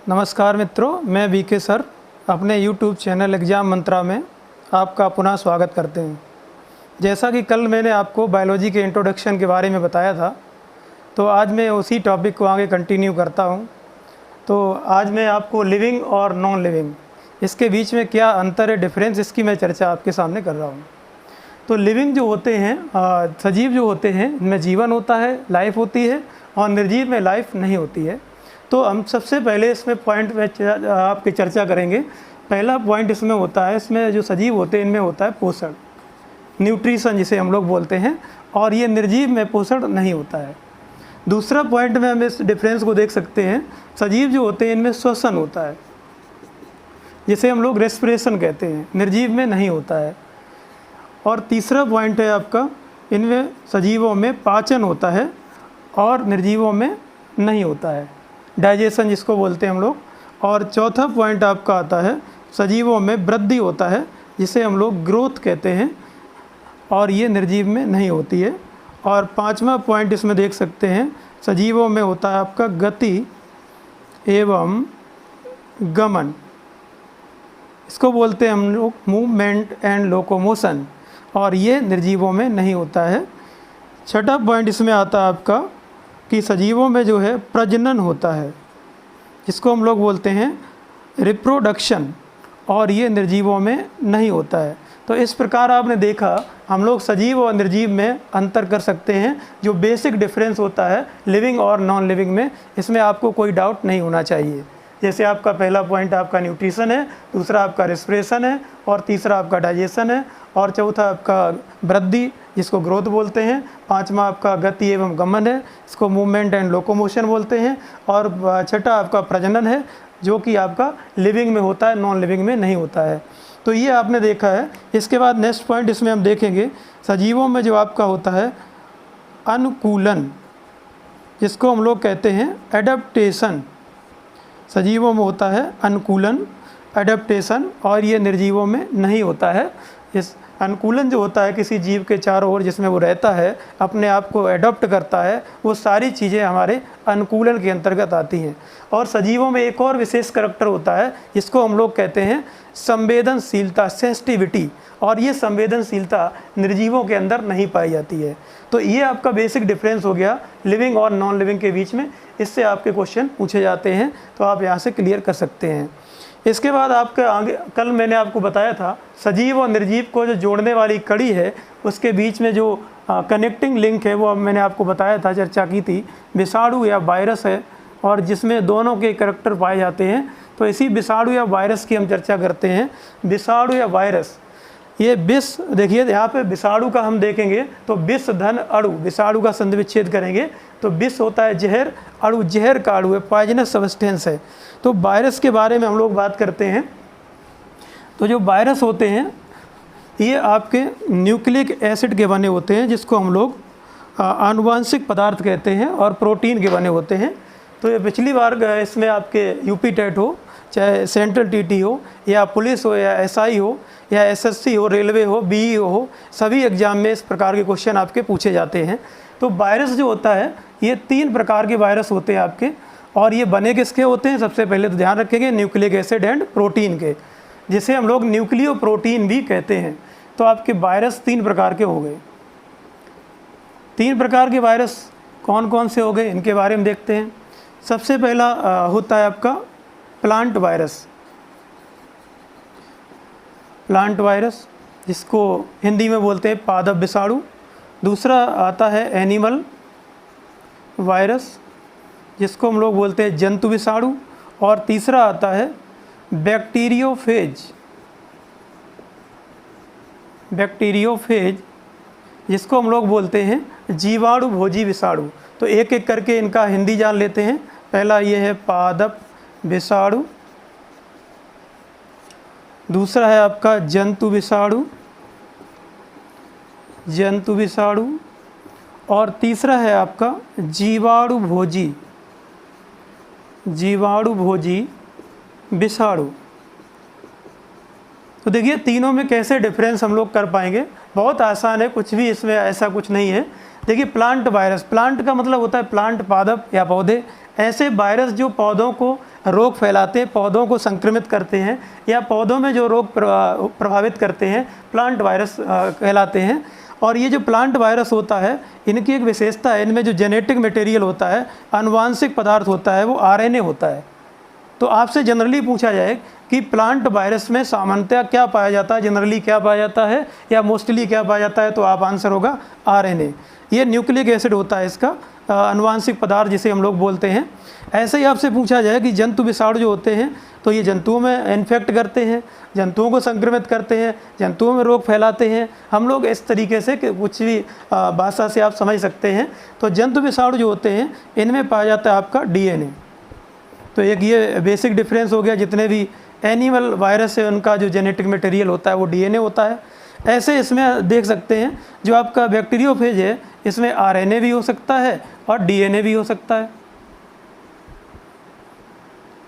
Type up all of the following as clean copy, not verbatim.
नमस्कार मित्रों, मैं वीके सर अपने YouTube चैनल एग्ज़ाम मंत्रा में आपका पुनः स्वागत करते हैं। जैसा कि कल मैंने आपको बायोलॉजी के इंट्रोडक्शन के बारे में बताया था, तो आज मैं उसी टॉपिक को आगे कंटिन्यू करता हूं। तो आज मैं आपको लिविंग और नॉन लिविंग इसके बीच में क्या अंतर है, डिफरेंस, इसकी मैं चर्चा आपके सामने कर रहा हूं। तो लिविंग जो होते हैं, सजीव जो होते हैं, इनमें जीवन होता है, लाइफ होती है, और निर्जीव में लाइफ नहीं होती है। तो हम सबसे पहले इसमें पॉइंट में आपकी चर्चा करेंगे। पहला पॉइंट इसमें होता है, इसमें जो सजीव होते हैं इनमें होता है पोषण, न्यूट्रिशन जिसे हम लोग बोलते हैं, और ये निर्जीव में पोषण नहीं होता है। दूसरा पॉइंट में हम इस डिफरेंस को देख सकते हैं, सजीव जो होते हैं इनमें श्वसन होता है, जिसे हम लोग रेस्पिरेशन कहते हैं, निर्जीव में नहीं होता है। और तीसरा पॉइंट है आपका, इनमें सजीवों में पाचन होता है और निर्जीवों में नहीं होता है, डाइजेशन जिसको बोलते हैं हम लोग। और चौथा पॉइंट आपका आता है, सजीवों में वृद्धि होता है, जिसे हम लोग ग्रोथ कहते हैं, और ये निर्जीव में नहीं होती है। और पांचवा पॉइंट इसमें देख सकते हैं, सजीवों में होता है आपका गति एवं गमन, इसको बोलते हैं हम लोग मूवमेंट एंड लोकोमोशन, और ये निर्जीवों में नहीं होता है। छठा पॉइंट इसमें आता है आपका कि सजीवों में जो है प्रजनन होता है, जिसको हम लोग बोलते हैं रिप्रोडक्शन, और ये निर्जीवों में नहीं होता है। तो इस प्रकार आपने देखा, हम लोग सजीव और निर्जीव में अंतर कर सकते हैं। जो बेसिक डिफरेंस होता है लिविंग और नॉन लिविंग में, इसमें आपको कोई डाउट नहीं होना चाहिए। जैसे आपका पहला पॉइंट आपका न्यूट्रिशन है, दूसरा आपका रेस्पिरेशन है, और तीसरा आपका डाइजेशन है, और चौथा आपका वृद्धि जिसको ग्रोथ बोलते हैं, पांचवा आपका गति एवं गमन है, इसको मूवमेंट एंड लोकोमोशन बोलते हैं, और छठा आपका प्रजनन है, जो कि आपका लिविंग में होता है, नॉन लिविंग में नहीं होता है। तो ये आपने देखा है। इसके बाद नेक्स्ट पॉइंट इसमें हम देखेंगे, सजीवों में जो आपका होता है अनुकूलन, जिसको हम लोग कहते हैं एडप्टेशन। सजीवों में होता है अनुकूलन, एडप्टेशन, और ये निर्जीवों में नहीं होता है। इस अनुकूलन जो होता है किसी जीव के चारों ओर जिसमें वो रहता है, अपने आप को एडॉप्ट करता है, वो सारी चीज़ें हमारे अनुकूलन के अंतर्गत आती हैं। और सजीवों में एक और विशेष करैक्टर होता है, जिसको हम लोग कहते हैं संवेदनशीलता, सेंसिटिविटी, और ये संवेदनशीलता निर्जीवों के अंदर नहीं पाई जाती है। तो ये आपका बेसिक डिफरेंस हो गया लिविंग और नॉन लिविंग के बीच में। इससे आपके क्वेश्चन पूछे जाते हैं, तो आप यहाँ से क्लियर कर सकते हैं। इसके बाद आपके आगे, कल मैंने आपको बताया था, सजीव और निर्जीव को जो जोड़ने वाली कड़ी है, उसके बीच में जो कनेक्टिंग लिंक है, वो अब मैंने आपको बताया था, चर्चा की थी, विषाणु या वायरस है, और जिसमें दोनों के करैक्टर पाए जाते हैं। तो इसी विषाणु या वायरस की हम चर्चा करते हैं। विषाणु या वायरस, ये विष, देखिए यहाँ पे विषाणु का हम देखेंगे तो विष धन अणु, विषाणु का संधि विच्छेद करेंगे तो विष होता है जहर, अणु जहर का अणु है, पॉइजनस सब्सटेंस है। तो वायरस के बारे में हम लोग बात करते हैं। तो जो वायरस होते हैं ये आपके न्यूक्लिक एसिड के बने होते हैं, जिसको हम लोग आनुवांशिक पदार्थ कहते हैं, और प्रोटीन के बने होते हैं। तो ये पिछली बार इसमें आपके यूपी टेट हो, चाहे सेंट्रल टीटी हो, या पुलिस हो, या एसआई हो, या एसएससी हो, रेलवे हो, बीईओ हो, सभी एग्जाम में इस प्रकार के क्वेश्चन आपके पूछे जाते हैं। तो वायरस जो होता है, ये 3 प्रकार के वायरस होते हैं आपके, और ये बने किसके होते हैं? सबसे पहले तो ध्यान रखेंगे न्यूक्लिक एसिड एंड प्रोटीन के, जिसे हम लोग न्यूक्लियो प्रोटीन भी कहते हैं। तो आपके वायरस 3 प्रकार के हो गए। 3 प्रकार के वायरस कौन कौन से हो गए, इनके बारे में देखते हैं। सबसे पहला होता है आपका प्लांट वायरस, प्लांट वायरस जिसको हिंदी में बोलते हैं पादप विषाणु। दूसरा आता है एनिमल वायरस, जिसको हम लोग बोलते हैं जंतु विषाणु। और तीसरा आता है बैक्टीरियोफेज, बैक्टीरियोफेज जिसको हम लोग बोलते हैं जीवाणु भोजी विषाणु। तो एक एक करके इनका हिंदी जान लेते हैं। पहला ये है पादप विषाणु, दूसरा है आपका जंतु विषाणु, जंतु विषाणु, और तीसरा है आपका जीवाणु भोजी, जीवाणु भोजी विषाणु। तो देखिए तीनों में कैसे डिफरेंस हम लोग कर पाएंगे, बहुत आसान है, कुछ भी इसमें ऐसा कुछ नहीं है। देखिए प्लांट वायरस, प्लांट का मतलब होता है प्लांट, पादप या पौधे। ऐसे वायरस जो पौधों को रोग फैलाते हैं, पौधों को संक्रमित करते हैं, या पौधों में जो रोग प्रभावित करते हैं, प्लांट वायरस कहलाते हैं। और ये जो प्लांट वायरस होता है, इनकी एक विशेषता है, इनमें जो जेनेटिक मटेरियल होता है, आनुवांशिक पदार्थ होता है, वो आरएनए होता है। तो आपसे जनरली पूछा जाए कि प्लांट वायरस में सामान्यतः क्या पाया जाता है, जनरली क्या पाया जाता है, या मोस्टली क्या पाया जाता है, तो आप आंसर होगा आरएनए। ये न्यूक्लिक एसिड होता है इसका, आनुवांशिक पदार्थ जिसे हम लोग बोलते हैं। ऐसे ही आपसे पूछा जाए कि जंतु विषाणु जो होते हैं, तो ये जंतुओं में इन्फेक्ट करते हैं, जंतुओं को संक्रमित करते हैं, जंतुओं में रोग फैलाते हैं। हम लोग इस तरीके से कि कुछ भी भाषा से आप समझ सकते हैं। तो जंतु विषाणु जो होते हैं, इनमें पाया जाता है आपका डीएनए। तो एक ये बेसिक डिफरेंस हो गया। जितने भी एनिमल वायरस है, उनका जो जेनेटिक मटेरियल होता है वो डीएनए होता है। ऐसे इसमें देख सकते हैं जो आपका बैक्टीरियोफेज है, इसमें आरएनए भी हो सकता है और डीएनए भी हो सकता है।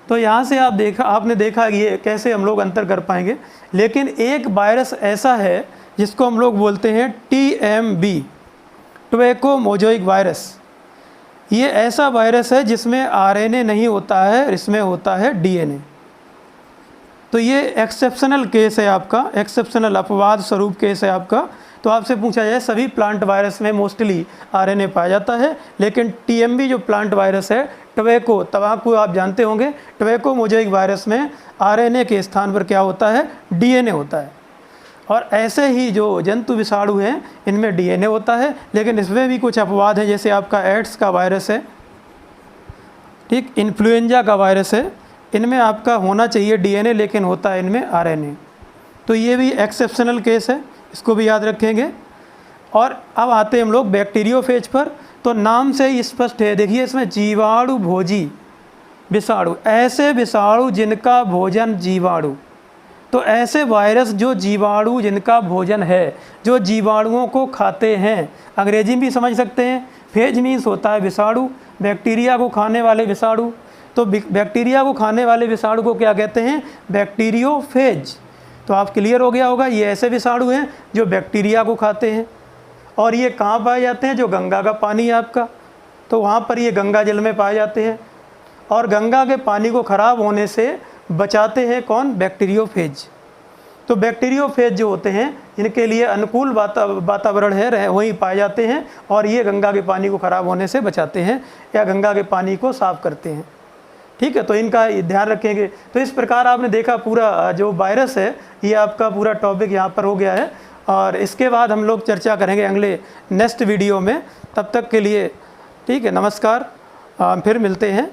तो यहाँ से आपने देखा कि ये कैसे हम लोग अंतर कर पाएंगे। लेकिन एक वायरस ऐसा है जिसको हम लोग बोलते हैं TMB, टोबैको मोज़ेक वायरस। ये ऐसा वायरस है जिसमें आरएनए नहीं होता है, इसमें होता है डीएनए। तो ये एक्सेप्शनल केस है आपका, एक्सेप्शनल अपवाद स्वरूप केस है आपका। तो आपसे पूछा जाए, सभी प्लांट वायरस में मोस्टली आरएनए पाया जाता है, लेकिन TMB जो प्लांट वायरस है, टोबैको, तंबाकू आप जानते होंगे, टोबैको मोज़ेक वायरस में आरएनए के स्थान पर क्या होता है, डीएनए होता है। और ऐसे ही जो जंतु विषाणु हैं, इनमें डीएनए होता है, लेकिन इसमें भी कुछ अपवाद हैं। जैसे आपका एड्स का वायरस है, ठीक, इन्फ्लुएंजा का वायरस है, इनमें आपका होना चाहिए डीएनए, लेकिन होता है इनमें आरएनए। तो ये भी एक्सेप्शनल केस है, इसको भी याद रखेंगे। और अब आते हैं हम लोग बैक्टीरियोफेज पर। तो नाम से ही स्पष्ट है, देखिए इसमें जीवाणु भोजी विषाणु, ऐसे विषाणु जिनका भोजन जीवाणु। तो ऐसे वायरस जो जीवाणु जिनका भोजन है, जो जीवाणुओं को खाते हैं। अंग्रेजी में भी समझ सकते हैं, फेज मीन्स होता है विषाणु, बैक्टीरिया को खाने वाले विषाणु। तो बैक्टीरिया को खाने वाले विषाणु को क्या कहते हैं, बैक्टीरियोफेज। तो आप क्लियर हो गया होगा, ये ऐसे विषाणु हैं जो बैक्टीरिया को खाते हैं। और ये कहाँ पाए जाते हैं, जो गंगा का पानी है आपका, तो वहाँ पर ये गंगा जल में पाए जाते हैं। और गंगा के पानी को ख़राब होने से बचाते हैं कौन, बैक्टीरियोफेज। तो बैक्टीरियोफेज जो होते हैं, इनके लिए अनुकूल वातावरण है, वहीं पाए जाते हैं, और ये गंगा के पानी को ख़राब होने से बचाते हैं या गंगा के पानी को साफ़ करते हैं। ठीक है, तो इनका ध्यान रखेंगे। तो इस प्रकार आपने देखा पूरा जो वायरस है, ये आपका पूरा टॉपिक यहाँ पर हो गया है। और इसके बाद हम लोग चर्चा करेंगे अगले नेक्स्ट वीडियो में। तब तक के लिए ठीक है, नमस्कार, फिर मिलते हैं।